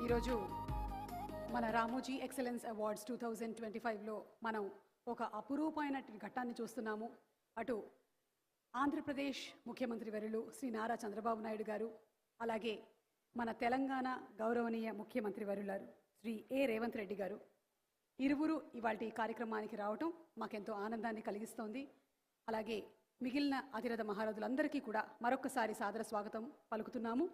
ఈరోజు మన Ramoji excellence awards 2025లో మనం ఒక అపురూపమైన ఘట్టాన్ని చూస్తున్నాము. అటు ఆంధ్రప్రదేశ్ ముఖ్యమంత్రి వర్యులు శ్రీ నారా చంద్రబాబు నాయుడు గారు, అలాగే మన తెలంగాణ గౌరవనీయ ముఖ్యమంత్రి వర్యులారు శ్రీ రేవంత్ రెడ్డి గారు ఇరువురు ఇవాల్టి కార్యక్రమానికి రావటం మాకెంతో ఆనందాన్ని కలిగిస్తోంది. అలాగే మిగిలిన అతిరథ మహారథులందరికీ కూడా మరొకసారి సాదర స్వాగతం పలుకుతున్నాము.